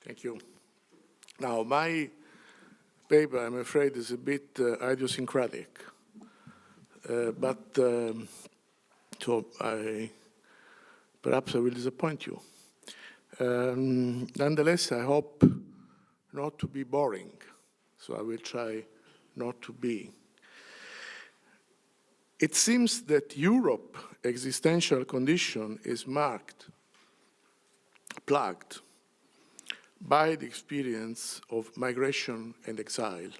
Thank you. Now, my paper, I'm afraid, is a bit idiosyncratic, so perhaps I will disappoint you. Nonetheless, I hope not to be boring, so I will try not to be. It seems that Europe's existential condition is plagued by the experience of migration and exile.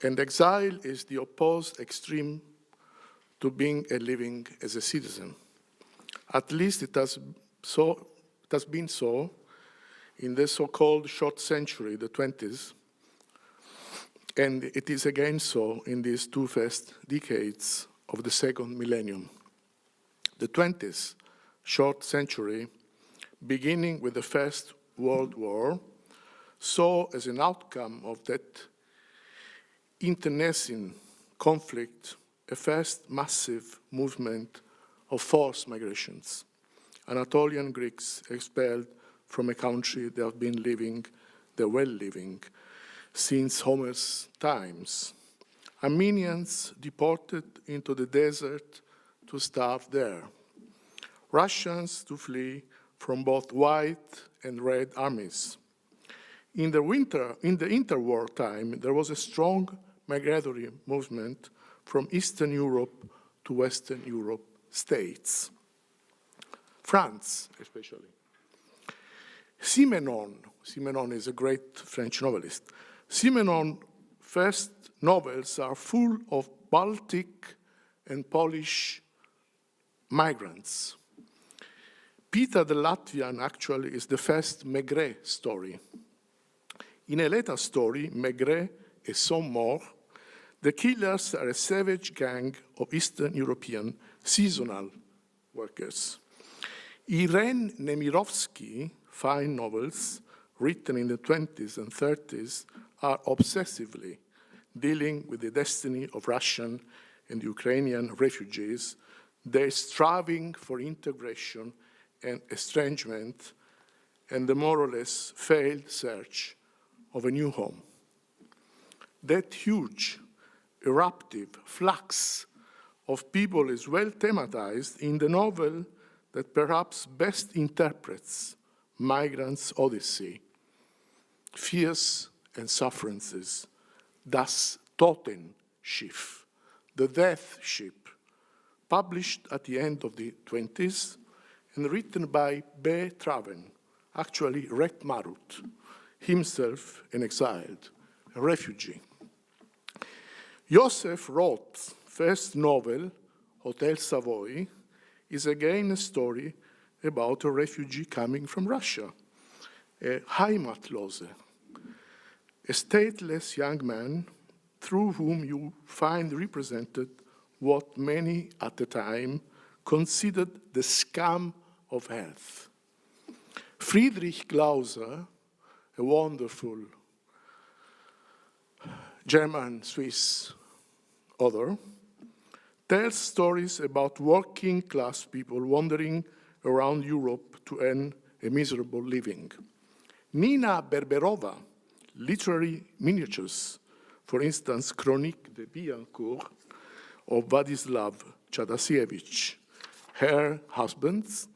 And exile is the opposed extreme to being and living as a citizen. At least it has been so in the so-called short century, the 20s, and it is again so in these two first decades of the second millennium. The 20th short century, beginning with the First World War, saw as an outcome of that internecine conflict a first massive movement of forced migrations. Anatolian Greeks expelled from a country they have been living, they were living, since Homer's times. Armenians deported into the desert to starve there. Russians to flee from both white and red armies. In the interwar time, there was a strong migratory movement from Eastern Europe to Western Europe states. France, especially. Simenon is a great French novelist. Simenon's first novels are full of Baltic and Polish migrants. Peter the Latvian actually is the first Maigret story. In a later story, Maigret et some more, the killers are a savage gang of Eastern European seasonal workers. Irene Nemirovsky's fine novels, written in the 20s and 30s, are obsessively dealing with the destiny of Russian and Ukrainian refugees, their striving for integration and estrangement, and the more or less failed search of a new home. That huge, eruptive flux of people is well thematized in the novel that perhaps best interprets migrants' odyssey, fears and sufferances, Das Totenschiff, the death ship, published at the end of the 20s and written by B. Traven, actually Ret Marut, himself an exiled, a refugee. Joseph Roth's first novel, Hotel Savoy, is again a story about a refugee coming from Russia, a Heimatlose, a stateless young man through whom you find represented what many at the time considered the scum of earth. Friedrich Glauser, a wonderful German-Swiss author, tells stories about working-class people wandering around Europe to earn a miserable living. Nina Berberova, literary miniatures, for instance, Chronique de Billancourt of Władysław Chadasiewicz. Her husband's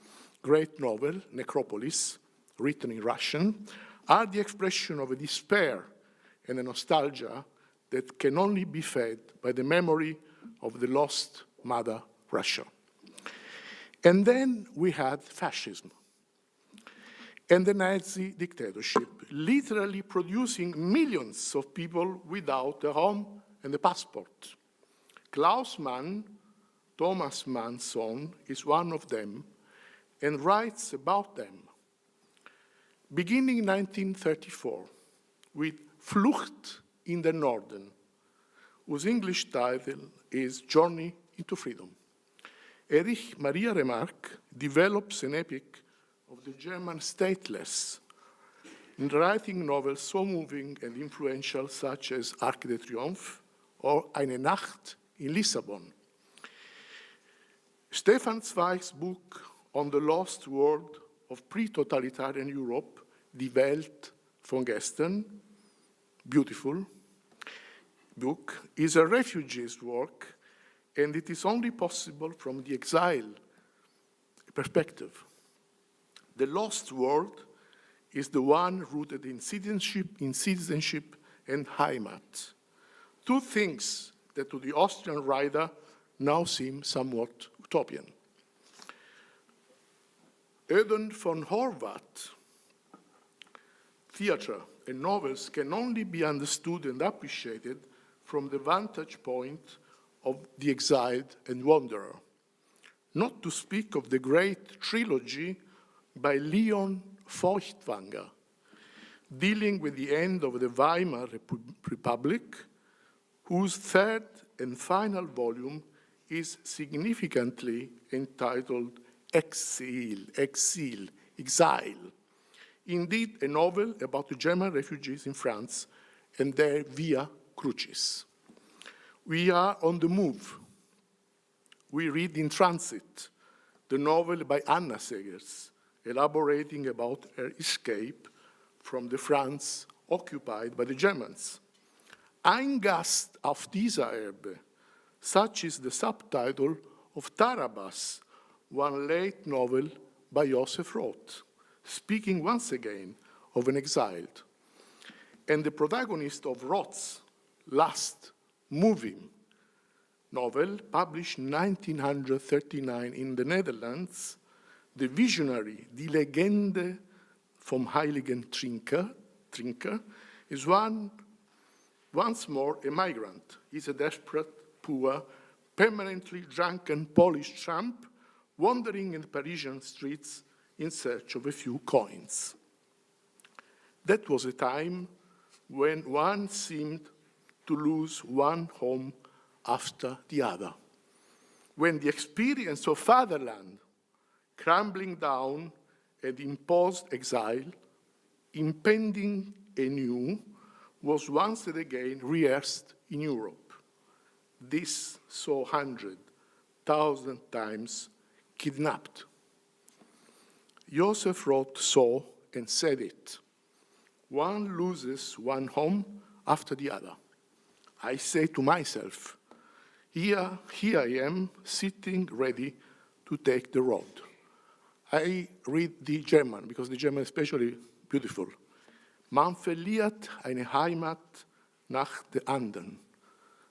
great novel, Necropolis, written in Russian, are the expression of a despair and a nostalgia that can only be fed by the memory of the lost mother Russia. And then we had fascism and the Nazi dictatorship, literally producing millions of people without a home and a passport. Klaus Mann, Thomas Mann's son, is one of them and writes about them. Beginning in 1934, with Flucht in den Norden, whose English title is Journey into Freedom. Erich Maria Remarque develops an epic of the German stateless in writing novels so moving and influential such as Arc de Triomphe or Eine Nacht in Lissabon. Stefan Zweig's book on the lost world of pre-totalitarian Europe Die Welt von gestern, beautiful book, is a refugee's work, and it is only possible from the exile perspective. The lost world is the one rooted in citizenship and Heimat. Two things that to the Austrian writer now seem somewhat utopian. Öden von Horvath, theater and novels can only be understood and appreciated from the vantage point of the exiled and wanderer. Not to speak of the great trilogy by Leon Feuchtwanger, dealing with the end of the Weimar Republic, whose third and final volume is significantly entitled Exile. Indeed, a novel about the German refugees in France and their via crucis. We are on the move. We read In Transit, the novel by Anna Segers, elaborating about her escape from the France occupied by the Germans. Ein Gast auf dieser Erde, such is the subtitle of Tarabas, one late novel by Joseph Roth, speaking once again of an exiled. And the protagonist of Roth's last moving novel, published in 1939 in the Netherlands, the visionary Die Legende vom Heiligen Trinker, is once more a migrant. He's a desperate, poor, permanently drunken Polish tramp wandering in the Parisian streets in search of a few coins. That was a time when one seemed to lose one home after the other, when the experience of fatherland crumbling down and imposed exile, impending anew, was once and again rehearsed in Europe. This saw 100,000 times kidnapped. Joseph Roth saw and said it. One loses one home after the other. I say to myself, here I am sitting ready to take the road. I read the German, because the German is especially beautiful. Man verliert eine Heimat nach der anderen,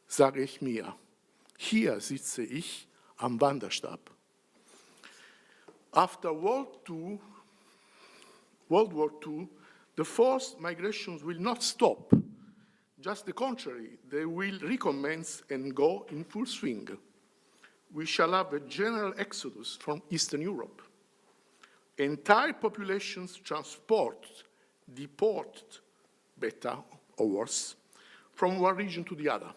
sage ich mir. Hier sitze ich am Wanderstab. After World War II, the forced migrations will not stop. Just the contrary, they will recommence and go in full swing. We shall have a general exodus from Eastern Europe. Entire populations deport, better or worse, from one region to the other.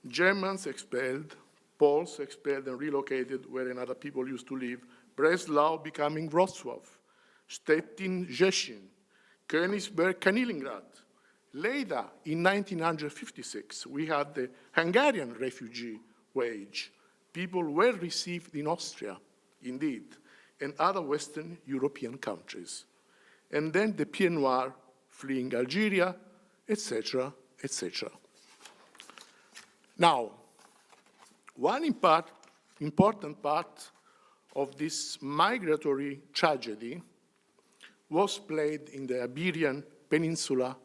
Germans expelled, Poles expelled and relocated where another people used to live, Breslau becoming Wrocław, Stettin, Szczecin, Königsberg, Kaliningrad. Later, in 1956, we had the Hungarian refugee wave. People were received in Austria, indeed, and other Western European countries. And then the Pieds Noirs fleeing Algeria, etc., etc. Now, one important part of this migratory tragedy was played in the Iberian Peninsula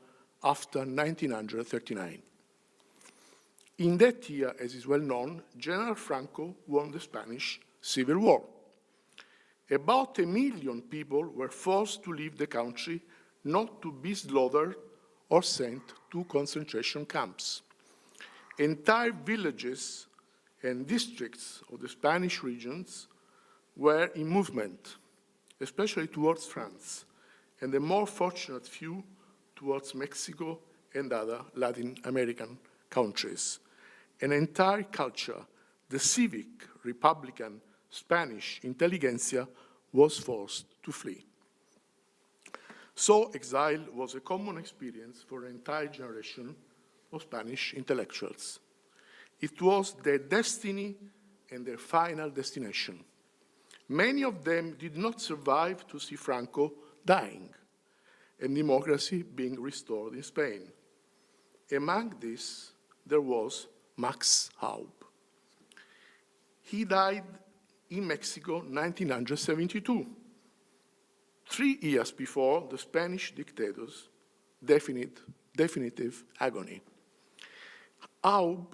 after 1939. In that year, as is well known, General Franco won the Spanish Civil War. About 1 million people were forced to leave the country, not to be slaughtered or sent to concentration camps. Entire villages and districts of the Spanish regions were in movement, especially towards France, and the more fortunate few towards Mexico and other Latin American countries. An entire culture, the civic, republican, Spanish intelligentsia, was forced to flee. So exile was a common experience for an entire generation of Spanish intellectuals. It was their destiny and their final destination. Many of them did not survive to see Franco dying. and democracy being restored in Spain. Among these, there was Max Aub. He died in Mexico in 1972, 3 years before the Spanish dictator's definitive agony. Aub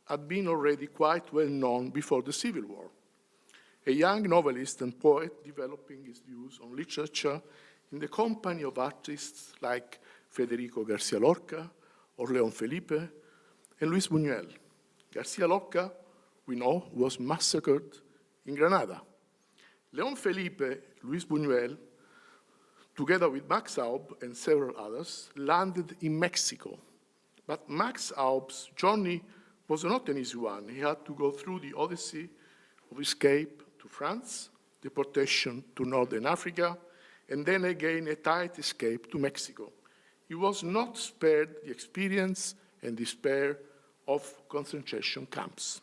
had been already quite well known before the Civil War, a young novelist and poet developing his views on literature in the company of artists like Federico García Lorca or León Felipe and Luis Buñuel. García Lorca, we know, was massacred in Granada. León Felipe, Luis Buñuel, together with Max Aub and several others, landed in Mexico. But Max Aub's journey was not an easy one. He had to go through the odyssey of escape to France, deportation to Northern Africa, and then again a tight escape to Mexico. He was not spared the experience and despair of concentration camps.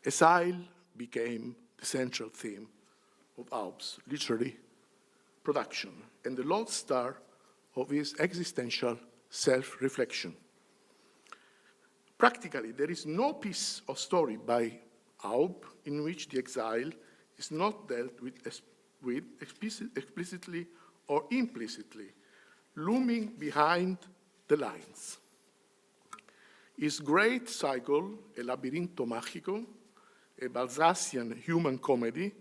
Exile became the central theme of Aub's literary production and the lodestar of his existential self-reflection. Practically, there is no piece of story by Aub in which the exile is not dealt with explicitly or implicitly, looming behind the lines. His great cycle, El Labirinto Mágico, a Balzacian human comedy,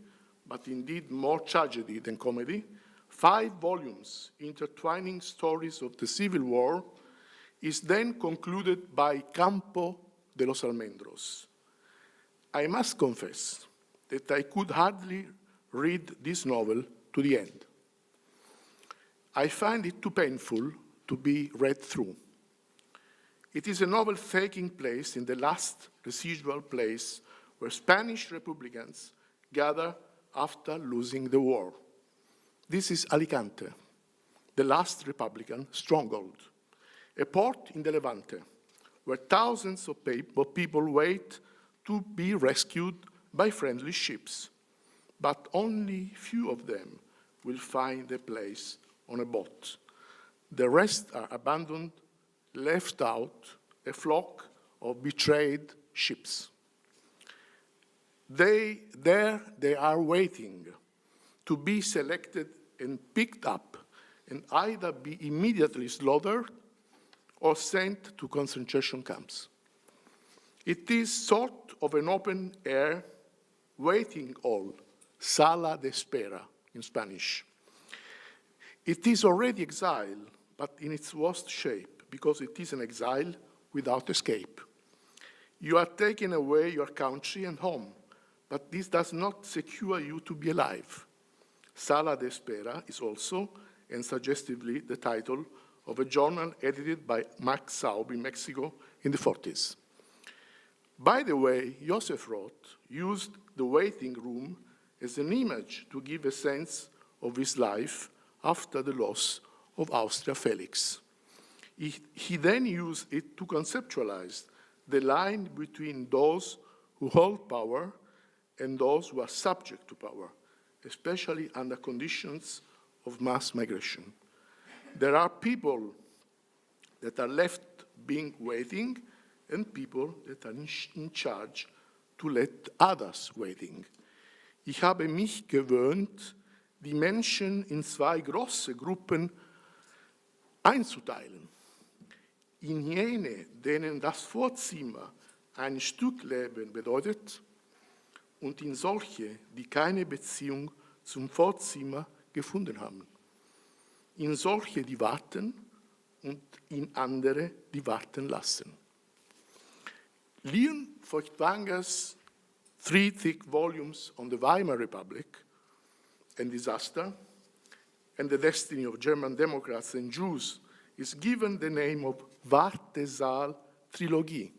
but indeed more tragedy than comedy, 5 volumes intertwining stories of the Civil War, is then concluded by Campo de los Almendros. I must confess that I could hardly read this novel to the end. I find it too painful to be read through. It is a novel taking place in the last residual place where Spanish Republicans gather after losing the war. This is Alicante, the last Republican stronghold, a port in the Levante, where thousands of people wait to be rescued by friendly ships, but only few of them will find a place on a boat. The rest are abandoned, left out, a flock of betrayed ships. They are waiting to be selected and picked up and either be immediately slaughtered or sent to concentration camps. It is sort of an open-air waiting hall, sala de espera in Spanish. It is already exile, but in its worst shape, because it is an exile without escape. You are taking away your country and home, but this does not secure you to be alive. Sala de Espera is also, and suggestively, the title of a journal edited by Max Aub in Mexico in the 40s. By the way, Joseph Roth used the waiting room as an image to give a sense of his life after the loss of Austria Felix. He then used it to conceptualize the line between those who hold power and those who are subject to power, especially under conditions of mass migration. There are people that are left being waiting and people that are in charge to let others waiting. Ich habe mich gewöhnt, die Menschen in 2 große Gruppen einzuteilen. In jene, denen das Vorzimmer ein Stück Leben bedeutet, und in solche, die keine Beziehung zum Vorzimmer gefunden haben. In solche, die warten, und in andere, die warten lassen. Leon Feuchtwanger's 3 thick volumes on the Weimar Republic and disaster, and the destiny of German Democrats and Jews is given the name of Wartesaal Trilogie,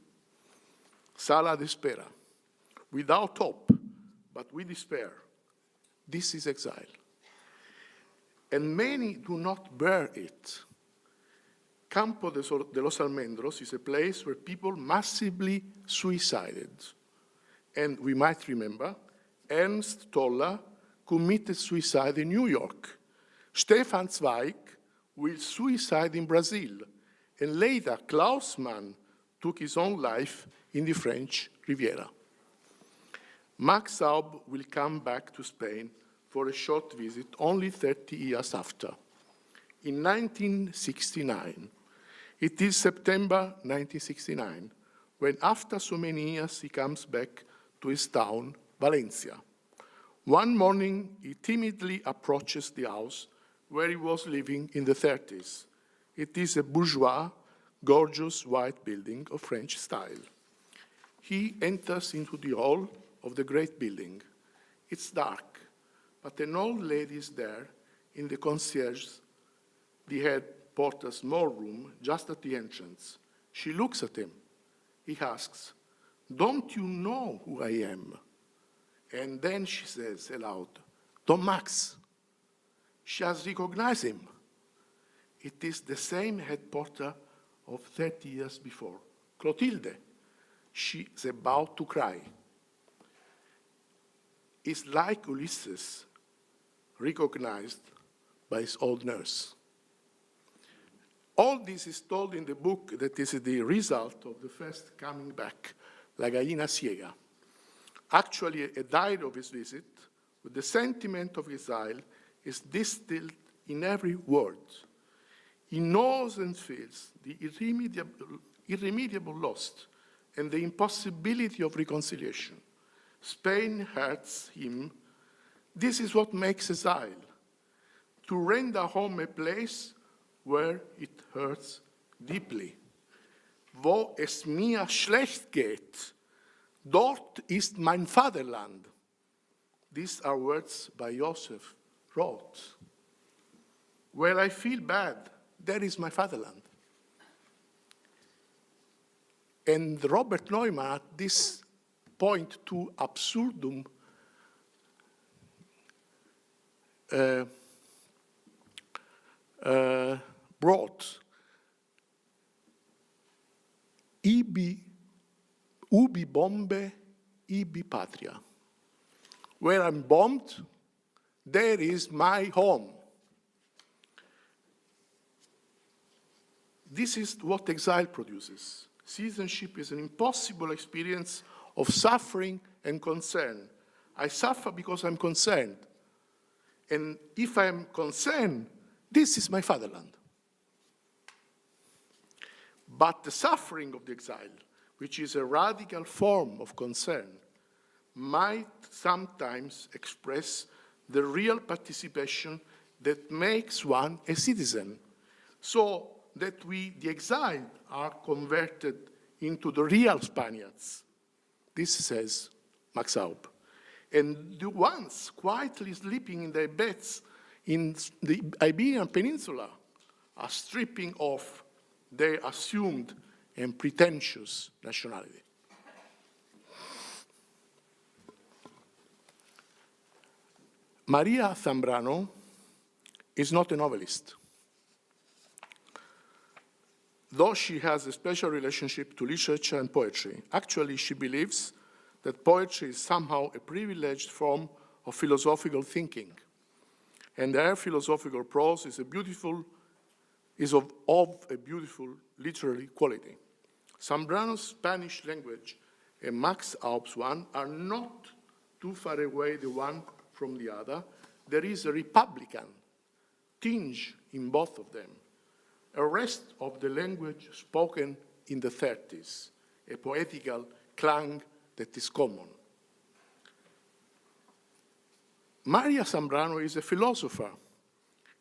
Sala de Espera. Without hope, but with despair. This is exile. And many do not bear it. Campo de los Almendros is a place where people massively suicided. And we might remember, Ernst Toller committed suicide in New York, Stefan Zweig will suicide in Brazil, and later Klaus Mann took his own life in the French Riviera. Max Aub will come back to Spain for a short visit only 30 years after. In 1969, it is September 1969, when after so many years he comes back to his town, Valencia. One morning, he timidly approaches the house where he was living in the 30s. It is a bourgeois, gorgeous white building of French style. He enters into the hall of the great building. It's dark, but an old lady is there in the concierge, the head porter's small room, just at the entrance. She looks at him. He asks, "Don't you know who I am?" And then she says aloud, "Don Max." She has recognized him. It is the same head porter of 30 years before, Clotilde. She is about to cry. It's like Ulysses recognized by his old nurse. All this is told in the book that is the result of the first coming back, La Gallina Ciega. Actually, a diary of his visit, with the sentiment of exile, is distilled in every word. He knows and feels the irremediable loss and the impossibility of reconciliation. Spain hurts him. This is what makes exile, to render home a place where it hurts deeply. Wo es mir schlecht geht, dort ist mein Vaterland. These are words by Joseph Roth. Where I feel bad, there is my fatherland. And Robert Neumann, at this point to absurdum, brought ubi bombe, ibi patria. Where I'm bombed, there is my home. This is what exile produces. Citizenship is an impossible experience of suffering and concern. I suffer because I'm concerned. And if I'm concerned, this is my fatherland. But the suffering of the exile, which is a radical form of concern, might sometimes express the real participation that makes one a citizen, so that we, the exiled, are converted into the real Spaniards. This says Max Aub. And the ones quietly sleeping in their beds in the Iberian Peninsula are stripping off their assumed and pretentious nationality. Maria Zambrano is not a novelist, though she has a special relationship to literature and poetry. Actually, she believes that poetry is somehow a privileged form of philosophical thinking, and her philosophical prose is of a beautiful literary quality. Zambrano's Spanish language and Max Aub's one are not too far away the one from the other. There is a Republican tinge in both of them. A rest of the language spoken in the 30s, a poetical clang that is common. Maria Zambrano is a philosopher,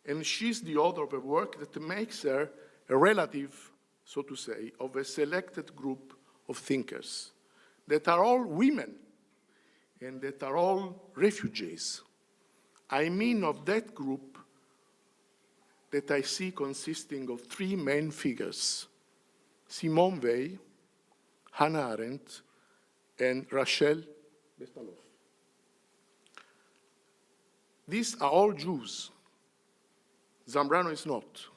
and she's the author of a work that makes her a relative, so to say, of a selected group of thinkers that are all women and that are all refugees. I mean of that group that I see consisting of three main figures: Simone Weil, Hannah Arendt, and Rachel Bestalov. These are all Jews. Zambrano is not,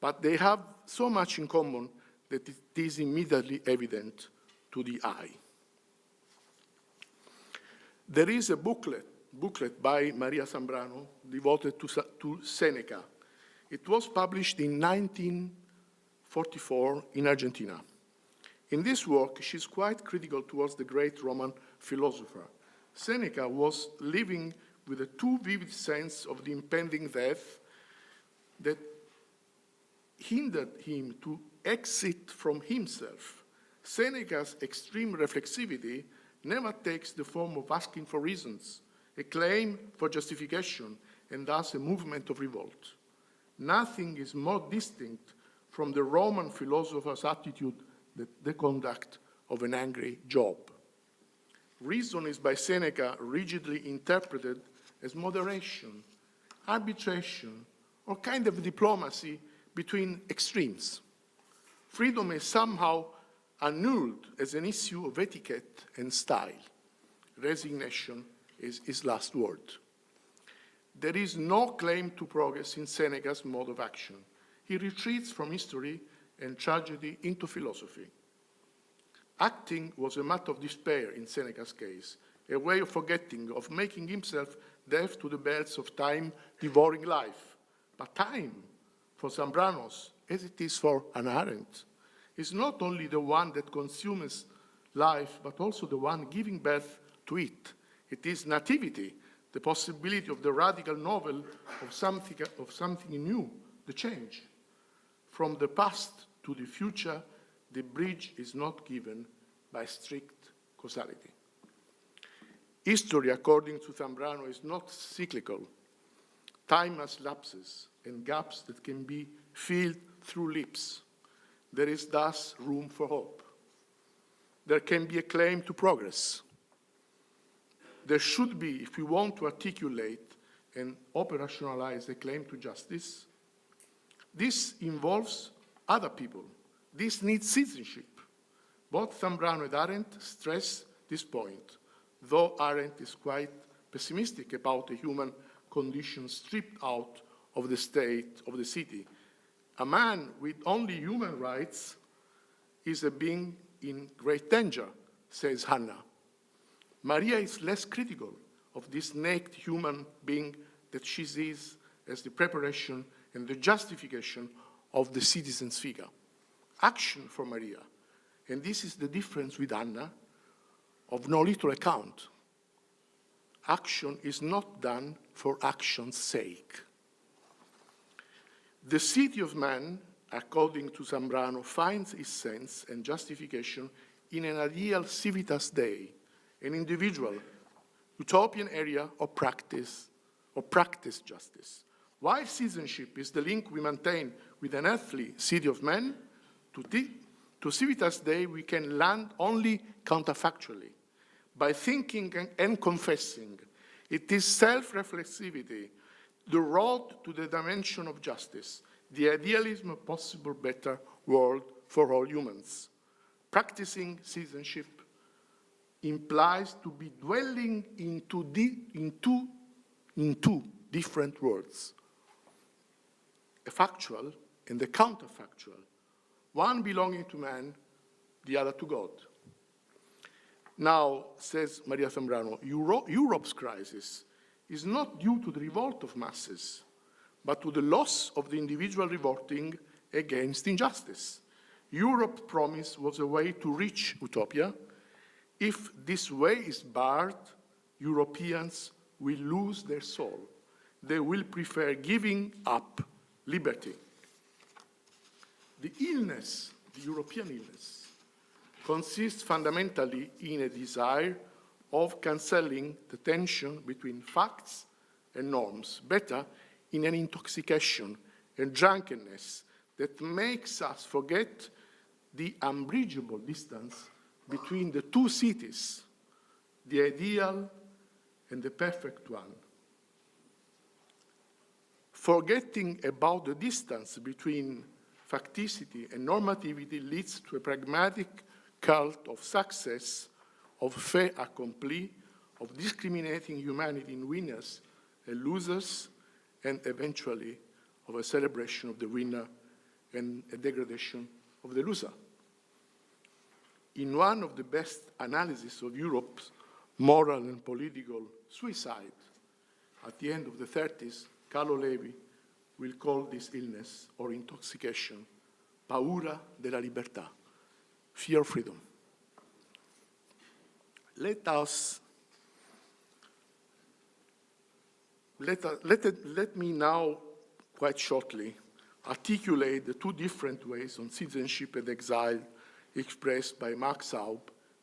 but they have so much in common that it is immediately evident to the eye. There is a booklet booklet by Maria Zambrano devoted to Seneca. It was published in 1944 in Argentina. In this work, she's quite critical towards the great Roman philosopher. Seneca was living with a too vivid sense of the impending death that hindered him to exit from himself. Seneca's extreme reflexivity never takes the form of asking for reasons, a claim for justification, and thus a movement of revolt. Nothing is more distinct from the Roman philosopher's attitude than the conduct of an angry Job. Reason is by Seneca rigidly interpreted as moderation, arbitration, or kind of diplomacy between extremes. Freedom is somehow annulled as an issue of etiquette and style. Resignation is his last word. There is no claim to progress in Seneca's mode of action. He retreats from history and tragedy into philosophy. Acting was a matter of despair in Seneca's case, a way of forgetting, of making himself deaf to the bells of time devouring life. But time, for Zambranos, as it is for Hannah Arendt, is not only the one that consumes life, but also the one giving birth to it. It is nativity, the possibility of the radical novel of something new, the change. From the past to the future, the bridge is not given by strict causality. History, according to Zambrano, is not cyclical. Time has lapses and gaps that can be filled through leaps. There is thus room for hope. There can be a claim to progress. There should be, if we want to articulate and operationalize a claim to justice, this involves other people. This needs citizenship. Both Zambrano and Arendt stress this point, though Arendt is quite pessimistic about the human condition stripped out of the state, of the city. A man with only human rights is a being in great danger, says Hannah. Maria is less critical of this naked human being that she sees as the preparation and the justification of the citizen's figure. Action for Maria, and this is the difference with Hannah, of no little account. Action is not done for action's sake. The city of man, according to Zambrano, finds its sense and justification in an ideal civitas Dei, an individual, utopian area of practice justice. While citizenship is the link we maintain with an earthly city of man, to civitas Dei we can land only counterfactually, by thinking and confessing. It is self-reflexivity, the road to the dimension of justice, the idealism of possible better world for all humans. Practicing citizenship implies to be dwelling in two different worlds, a factual and a counterfactual, one belonging to man, the other to God. Now, says Maria Zambrano, Europe's crisis is not due to the revolt of masses, but to the loss of the individual revolting against injustice. Europe's promise was a way to reach utopia. If this way is barred, Europeans will lose their soul. They will prefer giving up liberty. The illness, the European illness, consists fundamentally in a desire of cancelling the tension between facts and norms, better in an intoxication and drunkenness that makes us forget the unbridgeable distance between the two cities, the ideal and the perfect one. Forgetting about the distance between facticity and normativity leads to a pragmatic cult of success, of fait accompli, of discriminating humanity in winners and losers, and eventually of a celebration of the winner and a degradation of the loser. In one of the best analyses of Europe's moral and political suicide. At the end of the 30s, Carlo Levi will call this illness or intoxication paura della libertà, fear of freedom. Let me now, quite shortly, articulate the two different ways on citizenship and exile expressed by Max Aub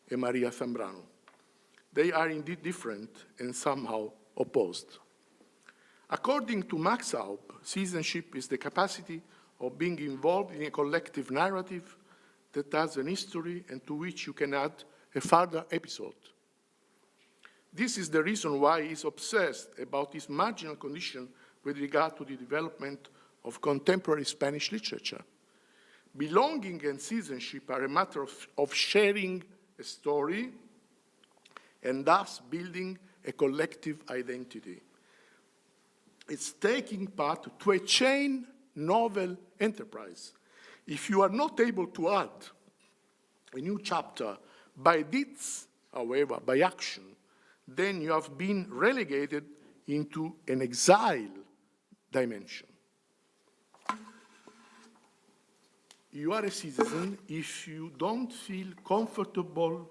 and Maria Zambrano. They are indeed different and somehow opposed. According to Max Aub, citizenship is the capacity of being involved in a collective narrative that has an history and to which you can add a further episode. This is the reason why he's obsessed about his marginal condition with regard to the development of contemporary Spanish literature. Belonging and citizenship are a matter of sharing a story and thus building a collective identity. It's taking part to a chain novel enterprise. If you are not able to add a new chapter by deeds, however, by action, then you have been relegated into an exile dimension. You are a citizen if you don't feel comfortable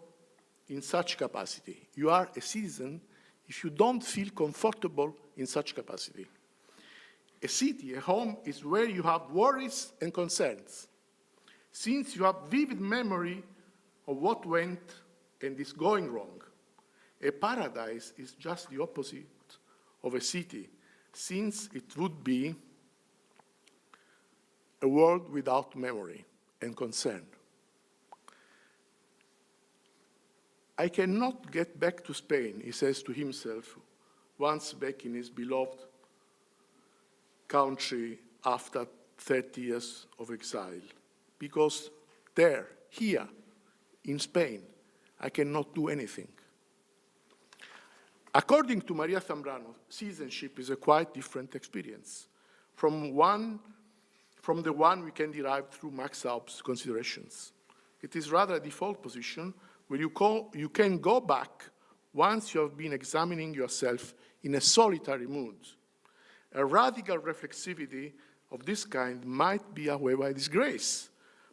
in such capacity. You are a citizen if you don't feel comfortable in such capacity. A city, a home, is where you have worries and concerns. Since you have vivid memory of what went and is going wrong, a paradise is just the opposite of a city, since it would be a world without memory and concern. I cannot get back to Spain, he says to himself, once back in his beloved country after 30 years of exile, because there, here, in Spain, I cannot do anything. According to Maria Zambrano, citizenship is a quite different experience from the one we can derive through Max Aub's considerations. It is rather a default position where you can go back once you have been examining yourself in a solitary mood. A radical reflexivity of this kind might be, however, a disgrace,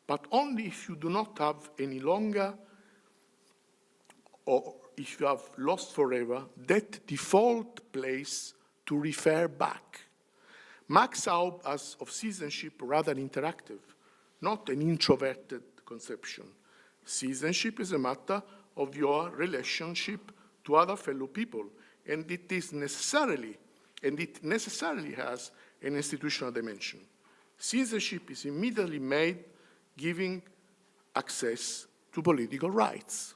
but only if you do not have any longer, or if you have lost forever, that default place to refer back. Max Aub has of citizenship rather interactive, not an introverted conception. Citizenship is a matter of your relationship to other fellow people, and it necessarily has an institutional dimension. Citizenship is immediately made giving access to political rights.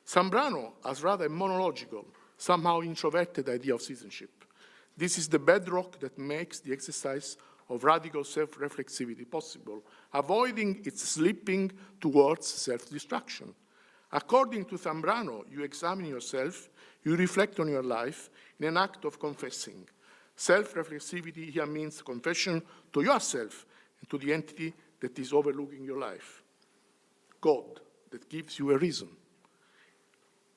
Zambrano has rather a monological, somehow introverted idea of citizenship. This is the bedrock that makes the exercise of radical self-reflexivity possible, avoiding its slipping towards self-destruction. According to Zambrano, you examine yourself, you reflect on your life in an act of confessing. Self-reflexivity here means confession to yourself and to the entity that is overlooking your life. God, that gives you a reason.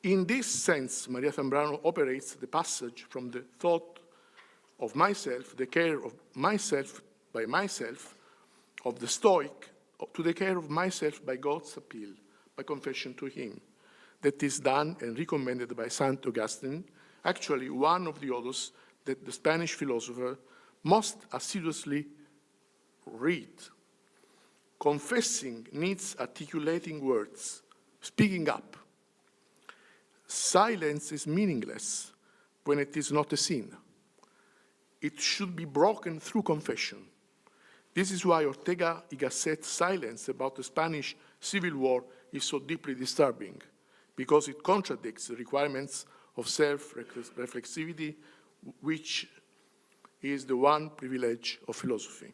In this sense, Maria Zambrano operates the passage from the thought of myself, the care of myself by myself, of the Stoic, to the care of myself by God's appeal, by confession to him. That is done and recommended by St. Augustine, actually one of the authors that the Spanish philosopher most assiduously read. Confessing needs articulating words, speaking up. Silence is meaningless when it is not a sin. It should be broken through confession. This is why Ortega y Gasset's silence about the Spanish Civil War is so deeply disturbing, because it contradicts the requirements of self-reflexivity, which is the one privilege of philosophy.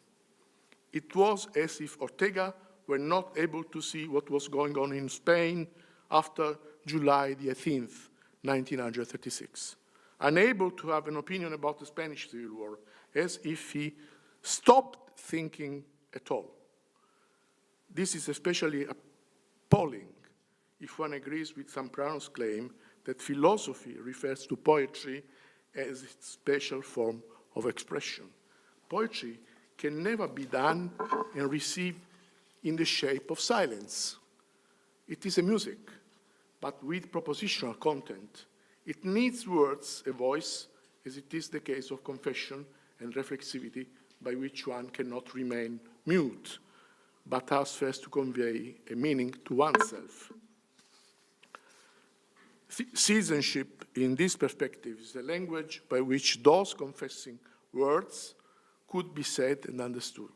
It was as if Ortega were not able to see what was going on in Spain after July the 18th, 1936. Unable to have an opinion about the Spanish Civil War, as if he stopped thinking at all. This is especially appalling if one agrees with Zambrano's claim that philosophy refers to poetry as its special form of expression. Poetry can never be done and received in the shape of silence. It is a music, but with propositional content. It needs words, a voice, as it is the case of confession and reflexivity, by which one cannot remain mute, but has first to convey a meaning to oneself. Citizenship, in this perspective, is the language by which those confessing words could be said and understood.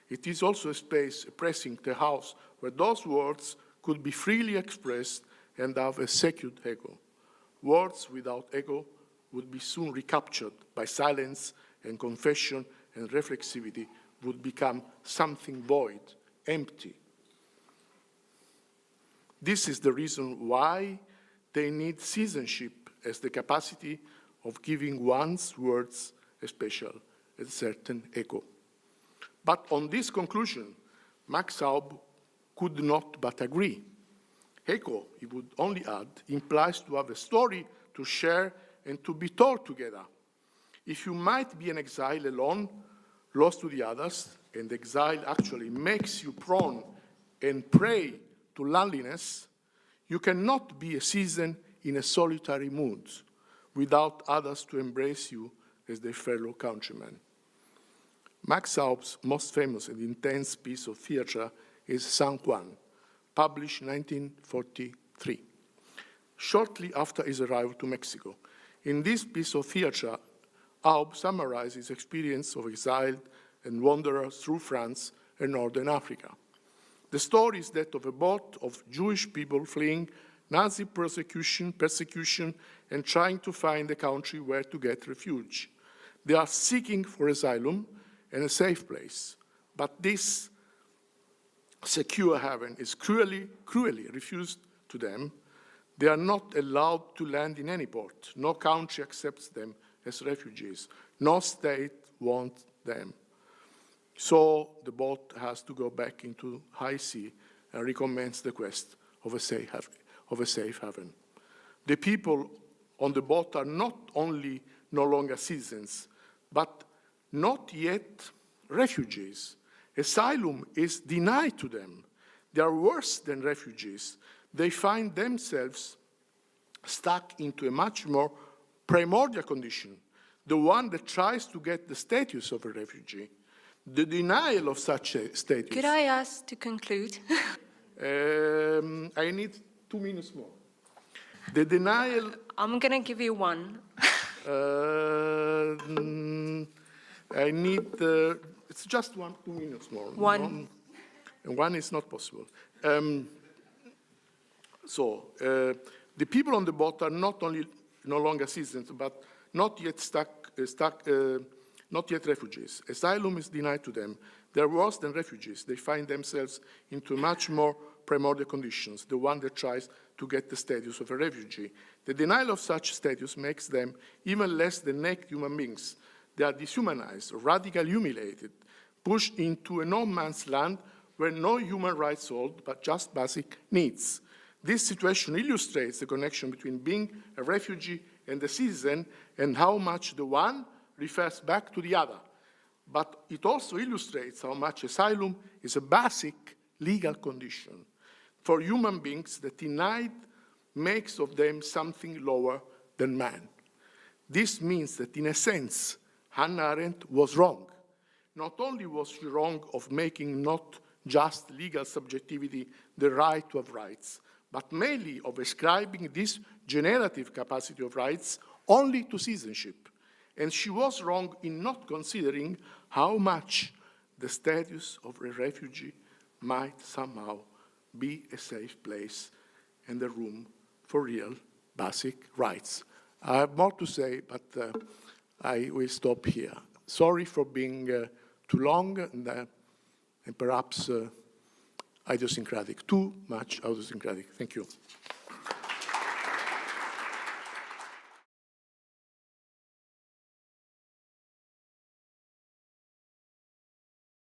It is also a space, a precinct, a house, where those words could be freely expressed and have a secured echo. Words without echo would be soon recaptured by silence, and confession and reflexivity would become something void, empty. This is the reason why they need citizenship as the capacity of giving one's words a special, a certain echo. But on this conclusion, Max Aub could not but agree. Echo, he would only add, implies to have a story to share and to be told together. If you might be an exile alone, lost to the others, and exile actually makes you prone and prey to loneliness, you cannot be a citizen in a solitary mood without others to embrace you as their fellow countrymen. Max Aub's most famous and intense piece of theater is San Juan, published in 1943, shortly after his arrival to Mexico. In this piece of theater, Aub summarizes his experience of exile and wanderer through France and Northern Africa. The story is that of a boat of Jewish people fleeing Nazi persecution, and trying to find a country where to get refuge. They are seeking for asylum and a safe place, but this secure haven is cruelly refused to them. They are not allowed to land in any port. No country accepts them as refugees. No state wants them. So the boat has to go back into high sea and recommence the quest of a safe haven. The people on the boat are not only no longer citizens, but not yet refugees. Asylum is denied to them. They are worse than refugees. They find themselves stuck into a much more primordial condition, the one that tries to get the status of a refugee. The denial of such a status. Could I ask to conclude? I need 2 minutes more. The denial. I'm going to give you one. I need, it's just 2 minutes more. One. And one is not possible. The people on the boat are not only no longer citizens, but not yet not yet refugees. Asylum is denied to them. They are worse than refugees. They find themselves into much more primordial conditions, the one that tries to get the status of a refugee. The denial of such status makes them even less than naked human beings. They are dehumanized, radically humiliated, pushed into a no man's land where no human rights hold, but just basic needs. This situation illustrates the connection between being a refugee and a citizen and how much the one refers back to the other. But it also illustrates how much asylum is a basic legal condition for human beings that denied makes of them something lower than man. This means that in a sense, Hannah Arendt was wrong. Not only was she wrong of making not just legal subjectivity the right to have rights, but mainly of ascribing this generative capacity of rights only to citizenship. And she was wrong in not considering how much the status of a refugee might somehow be a safe place and a room for real basic rights. I have more to say, but I will stop here. Sorry for being too long and perhaps idiosyncratic, too much idiosyncratic. Thank you.